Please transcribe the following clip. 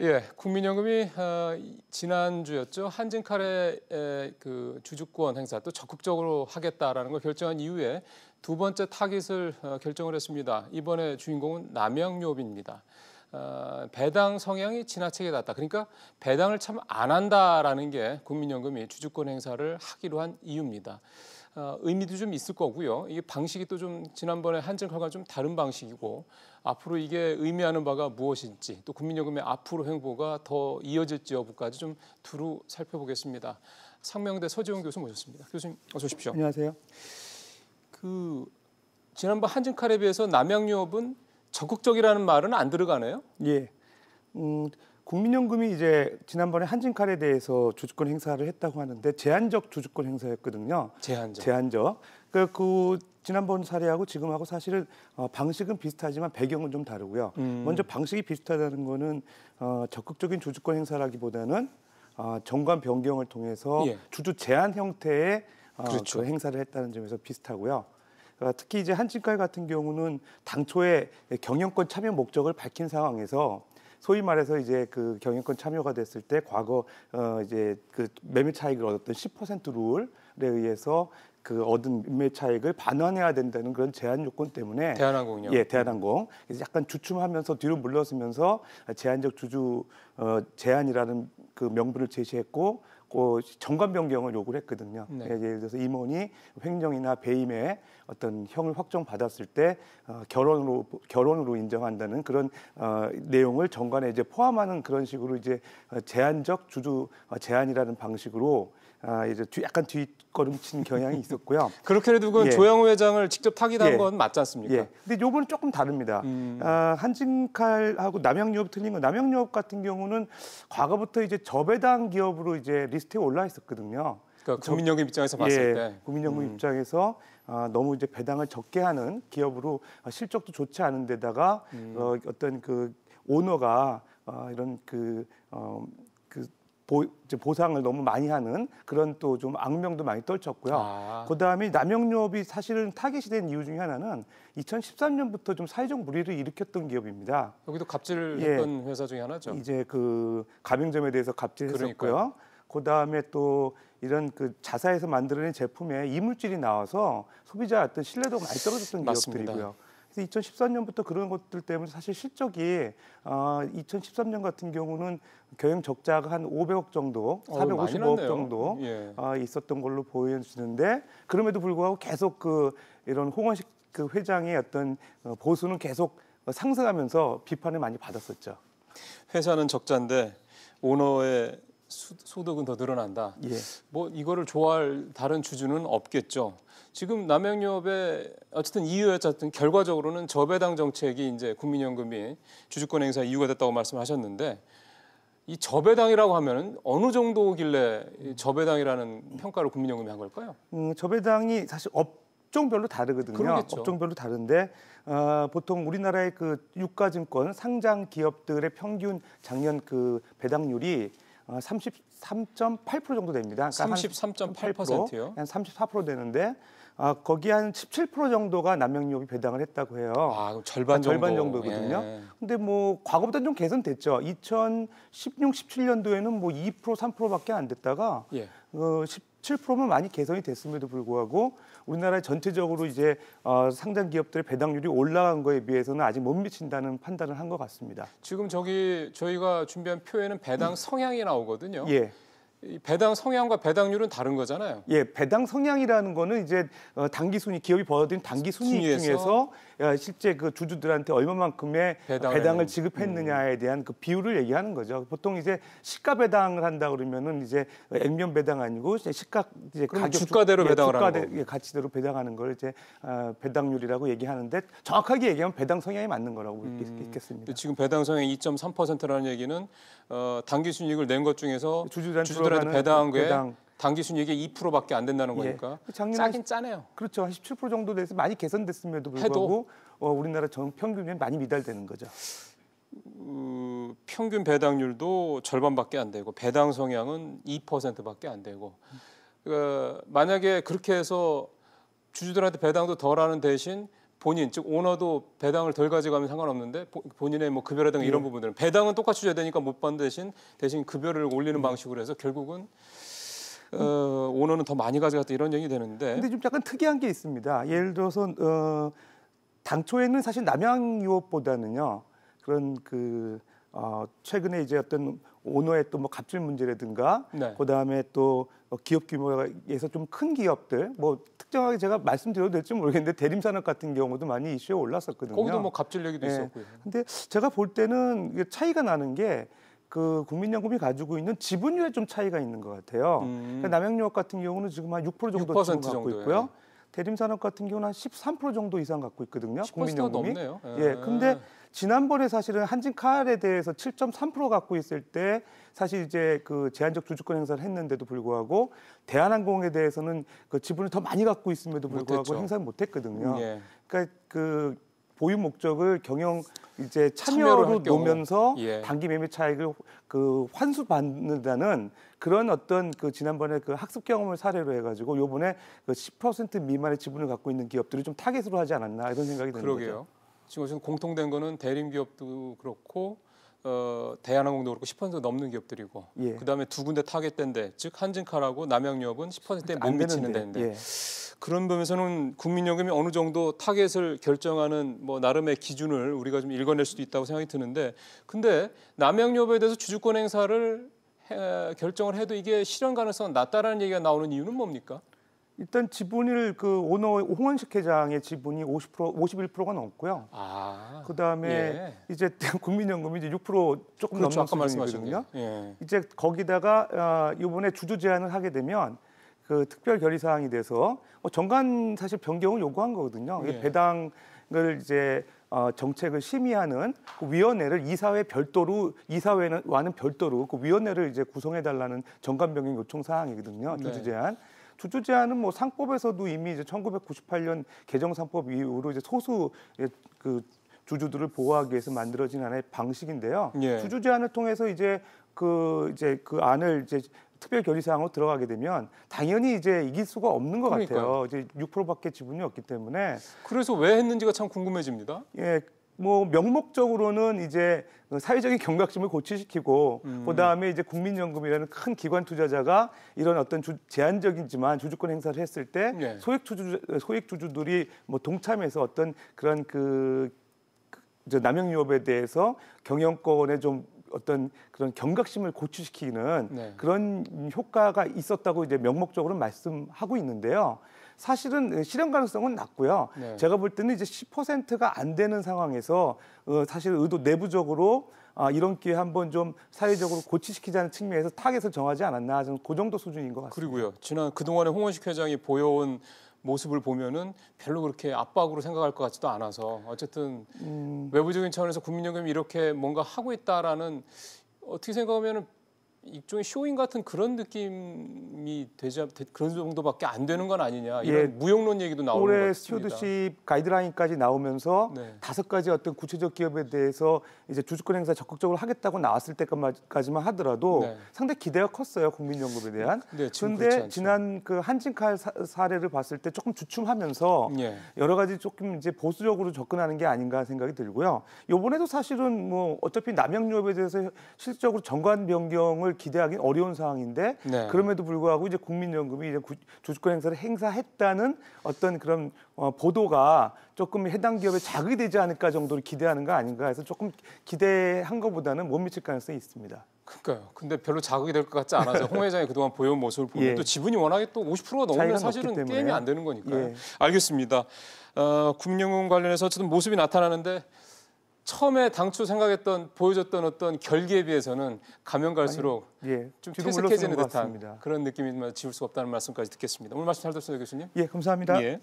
예, 국민연금이 지난주였죠. 한진칼의 그 주주권 행사 또 적극적으로 하겠다라는 걸 결정한 이후에 두 번째 타깃을 결정을 했습니다. 이번에 주인공은 남양유업입니다. 배당 성향이 지나치게 낮다. 그러니까 배당을 참 안 한다라는 게 국민연금이 주주권 행사를 하기로 한 이유입니다. 의미도 좀 있을 거고요. 이게 방식이 또 좀 지난번에 한진칼과 좀 다른 방식이고 앞으로 이게 의미하는 바가 무엇인지 또 국민연금의 앞으로 행보가 더 이어질지 여부까지 좀 두루 살펴보겠습니다. 상명대 서지원 교수 모셨습니다. 교수님 어서 오십시오. 안녕하세요. 지난번 한진칼에 비해서 남양유업은 적극적이라는 말은 안 들어가네요. 예. 국민연금이 이제 지난번에 한진칼에 대해서 주주권 행사를 했다고 하는데 제한적 주주권 행사였거든요. 제한적. 그 지난번 사례하고 지금하고 사실은 방식은 비슷하지만 배경은 좀 다르고요. 먼저 방식이 비슷하다는 거는 적극적인 주주권 행사라기보다는 정관 변경을 통해서 예. 주주 제한 형태의 그렇죠. 그 행사를 했다는 점에서 비슷하고요. 특히 이제 한진칼 같은 경우는 당초에 경영권 참여 목적을 밝힌 상황에서 소위 말해서 이제 그 경영권 참여가 됐을 때 과거 이제 그 매매 차익을 얻었던 10% 룰에 의해서 그 얻은 매매 차익을 반환해야 된다는 그런 제한 요건 때문에 대한항공이요. 예, 대한항공. 그래서 약간 주춤하면서 뒤로 물러서면서 제한적 주주 제한이라는 그 명분을 제시했고 정관 변경을 요구를 했거든요. 네. 예를 들어서 임원이 횡령이나 배임의 어떤 형을 확정받았을 때 결혼으로 인정한다는 그런 내용을 정관에 이제 포함하는 그런 식으로 이제 제한적 주주 제한이라는 방식으로 이제 약간 뒷걸음친 경향이 있었고요. 그렇게라도 그건 예. 조양호 회장을 직접 타깃한 예. 건 맞지 않습니까? 예. 근데 요번은 조금 다릅니다. 한진칼하고 남양유업 틀린 건 남양유업 같은 경우는 과거부터 이제 저배당 기업으로 이제 리스트에 올라 있었거든요. 그러니까 국민연금 입장에서 봤을 때. 국민연금 입장에서 너무 이제 배당을 적게 하는 기업으로 실적도 좋지 않은 데다가 어떤 그 오너가 이런 보상을 너무 많이 하는 그런 또 좀 악명도 많이 떨쳤고요. 그다음에 남양유업이 사실은 타겟이 된 이유 중에 하나는 2013년부터 좀 사회적 물의를 일으켰던 기업입니다. 여기도 갑질했던 회사 중에 하나죠. 이제 그 가맹점에 대해서 갑질했었고요. 그다음에 또 이런 그 자사에서 만들어낸 제품에 이물질이 나와서 소비자 어떤 신뢰도가 많이 떨어졌던 맞습니다. 기업들이고요. 그래서 2013년부터 그런 것들 때문에 사실 실적이 2013년 같은 경우는 경영 적자가 한 500억 정도, 455억 정도 예. 있었던 걸로 보여지는데 그럼에도 불구하고 계속 이런 홍원식 그 회장의 어떤 보수는 계속 상승하면서 비판을 많이 받았었죠. 회사는 적자인데 오너의 소득은 더 늘어난다. 예. 뭐 이거를 좋아할 다른 주주는 없겠죠. 지금 남양유업의 어쨌든 이유였든 결과적으로는 저배당 정책이 이제 국민연금이 주주권 행사 이유가 됐다고 말씀하셨는데 이 저배당이라고 하면은 어느 정도길래 저배당이라는 평가를 국민연금이 한 걸까요? 저배당이 사실 업종별로 다르거든요. 그러겠죠. 업종별로 다른데 보통 우리나라의 그 유가증권 상장 기업들의 평균 작년 그 배당률이 33.8% 정도 됩니다. 그러니까 33.8%요? 한 34% 되는데 거기 한 17% 정도가 남양유업이 배당을 했다고 해요. 그럼 절반 정도거든요. 예. 근데 뭐 과거보다는 좀 개선됐죠. 2016, 17년도에는 뭐 2%, 3%밖에 안 됐다가 예. 17%면 많이 개선이 됐음에도 불구하고 우리나라 전체적으로 이제 상장 기업들의 배당률이 올라간 거에 비해서는 아직 못 미친다는 판단을 한 것 같습니다. 지금 저희가 준비한 표에는 배당 성향이 나오거든요. 예. 이 배당 성향과 배당률은 다른 거잖아요. 예, 배당 성향이라는 거는 이제 단기 순위 기업이 벌어들인 단기 순이익 중에서 실제 그 주주들한테 얼마만큼의 배당을 지급했느냐에 대한 그 비율을 얘기하는 거죠. 보통 이제 시가 배당을 한다 그러면은 이제 액면 배당 아니고 시가 이제 가격 주가대로 배당을 하는 거. 가치대로 배당하는 걸 이제 배당률이라고 얘기하는데 정확하게 얘기하면 배당 성향이 맞는 거라고 있겠습니다. 지금 배당 성향 2.3%라는 얘기는 단기 순이익을 낸 것 중에서 주주들한테 배당한 게 단기 순이익의 2%밖에 안 된다는 거니까 짜긴 짜네요. 그렇죠. 한 17% 정도 돼서 많이 개선됐음에도 불구하고 우리나라 평균이 많이 미달되는 거죠. 평균 배당률도 절반밖에 안 되고 배당 성향은 2%밖에 안 되고 만약에 그렇게 해서 주주들한테 배당도 덜 하는 대신 본인 즉 오너도 배당을 덜 가져가면 상관없는데 본인의 뭐 급여라든가 이런 부분들은 배당은 똑같이 줘야 되니까 못 받는 대신 급여를 올리는 방식으로 해서 결국은 오너는 더 많이 가져갔다 이런 얘기 되는데. 근데 좀 약간 특이한 게 있습니다. 예를 들어서 당초에는 사실 남양 유업보다는요 그런 최근에 이제 어떤 오너의 또 뭐 갑질 문제라든가 네. 그다음에 또 기업 규모에서 좀 큰 기업들 뭐 특정하게 제가 말씀드려도 될지 모르겠는데 대림산업 같은 경우도 많이 이슈에 올랐었거든요. 거기도 뭐 갑질 얘기도 네. 있었고요. 근데 제가 볼 때는 이게 차이가 나는 게 그 국민연금이 가지고 있는 지분율에 좀 차이가 있는 것 같아요. 그러니까 남양유업 같은 경우는 지금 한 6% 정도 6% 지분 갖고 정도예요. 있고요. 대림산업 같은 경우는 한 13% 정도 이상 갖고 있거든요. 10%가 국민연금이. 넘네요. 예. 근데 지난번에 사실은 한진칼에 대해서 7.3% 갖고 있을 때 사실 이제 그 제한적 주주권 행사를 했는데도 불구하고 대한항공에 대해서는 그 지분을 더 많이 갖고 있음에도 불구하고 못했죠. 행사를 못했거든요. 예. 그러니까 그 보유 목적을 경영 이제 참여로 놓으면서 예. 단기 매매 차익을 그 환수받는다는 그런 어떤 그 지난번에 그 학습 경험을 사례로 해가지고 요번에 그 10% 미만의 지분을 갖고 있는 기업들이 좀 타겟으로 하지 않았나 이런 생각이 드는 그러게요. 거죠. 지금 공통된 거는 대림기업도 그렇고 대한항공도 그렇고 10% 넘는 기업들이고 예. 그다음에 두 군데 타겟된데 즉 한진칼하고 남양유업은 10%에 못 미치는 데인데 예. 그런 점에서는 국민연금이 어느 정도 타겟을 결정하는 뭐 나름의 기준을 우리가 좀 읽어낼 수도 있다고 생각이 드는데 근데 남양유업에 대해서 주주권 행사를 결정을 해도 이게 실현 가능성은 낮다라는 얘기가 나오는 이유는 뭡니까? 일단 지분을 그 오너 홍원식 회장의 지분이 51%가 넘고요. 아, 그다음에 예. 이제 국민연금이 이제 6% 조금 그렇죠. 넘는 아까 말씀하신 수준이거든요. 게. 예. 이제 거기다가 이번에 주주 제한을 하게 되면 그 특별 결의 사항이 돼서 정관 사실 변경을 요구한 거거든요. 예. 배당을 이제 정책을 심의하는 그 위원회를 이사와는 별도로 그 위원회를 이제 구성해 달라는 정관 변경 요청 사항이거든요. 주주 네. 제한. 주주 제한은 뭐 상법에서도 이미 이제 1998년 개정 상법 이후로 이제 소수 그 주주들을 보호하기 위해서 만들어진 하나의 방식인데요. 예. 주주 제한을 통해서 이제 그 안을 이제 특별 결의 사항으로 들어가게 되면 당연히 이제 이길 수가 없는 것 그러니까요. 같아요. 이제 6%밖에 지분이 없기 때문에. 그래서 왜 했는지가 참 궁금해집니다. 예. 뭐 명목적으로는 이제 사회적인 경각심을 고취시키고 그다음에 이제 국민연금이라는 큰 기관 투자자가 이런 어떤 제한적이지만 주주권 행사를 했을 때 네. 소액 주주들이 뭐 동참해서 어떤 그런 남양유업에 대해서 경영권에 좀 어떤 그런 경각심을 고취시키는 네. 그런 효과가 있었다고 이제 명목적으로 말씀하고 있는데요. 사실은 실현 가능성은 낮고요. 네. 제가 볼 때는 이제 10%가 안 되는 상황에서 사실 내부적으로 이런 기회 한번 좀 사회적으로 고치시키자는 측면에서 타겟을 정하지 않았나 저는 그 정도 수준인 것 같습니다. 그리고요. 지난 그동안에 홍원식 회장이 보여온 모습을 보면은 별로 그렇게 압박으로 생각할 것 같지도 않아서 어쨌든 외부적인 차원에서 국민연금이 이렇게 뭔가 하고 있다라는 어떻게 생각하면은 일종의 쇼잉 같은 그런 느낌이 그런 정도밖에 안 되는 건 아니냐 이런 예. 무용론 얘기도 나오는 것 올해 같습니다. 스튜어드십 가이드라인까지 나오면서 네. 5가지 어떤 구체적 기업에 대해서 이제 주주권 행사 적극적으로 하겠다고 나왔을 때까지만 하더라도 네. 상당히 기대가 컸어요 국민연금에 대한. 네, 지금 그렇지 그런데 않죠. 지난 그 한진칼 사례를 봤을 때 조금 주춤하면서 예. 여러 가지 조금 이제 보수적으로 접근하는 게 아닌가 생각이 들고요. 이번에도 사실은 뭐 어차피 남양유업에 대해서 실질적으로 정관 변경을 기대하기는 어려운 상황인데 네. 그럼에도 불구하고 이제 국민연금이 이제 주주권 행사를 행사했다는 어떤 그런 보도가 조금 해당 기업에 자극이 되지 않을까 정도로 기대하는 거 아닌가 해서 조금 기대한 것보다는 못 미칠 가능성이 있습니다. 그러니까요. 근데 별로 자극이 될 것 같지 않아서 홍 회장이 그동안 보여온 모습을 보면 예. 또 지분이 워낙에 또 50%가 넘으면 차이가 사실은 높기 때문에. 게임이 안 되는 거니까요. 예. 알겠습니다. 국민연금 관련해서 어쨌든 모습이 나타나는데 처음에 당초 생각했던 보여줬던 어떤 결기에 비해서는 가면 갈수록 예, 좀 뒤로 퇴색해지는 물러서는 것 듯한 같습니다. 그런 느낌이 지울 수가 없다는 말씀까지 듣겠습니다. 오늘 말씀 잘 들었습니다, 교수님. 예, 감사합니다. 예.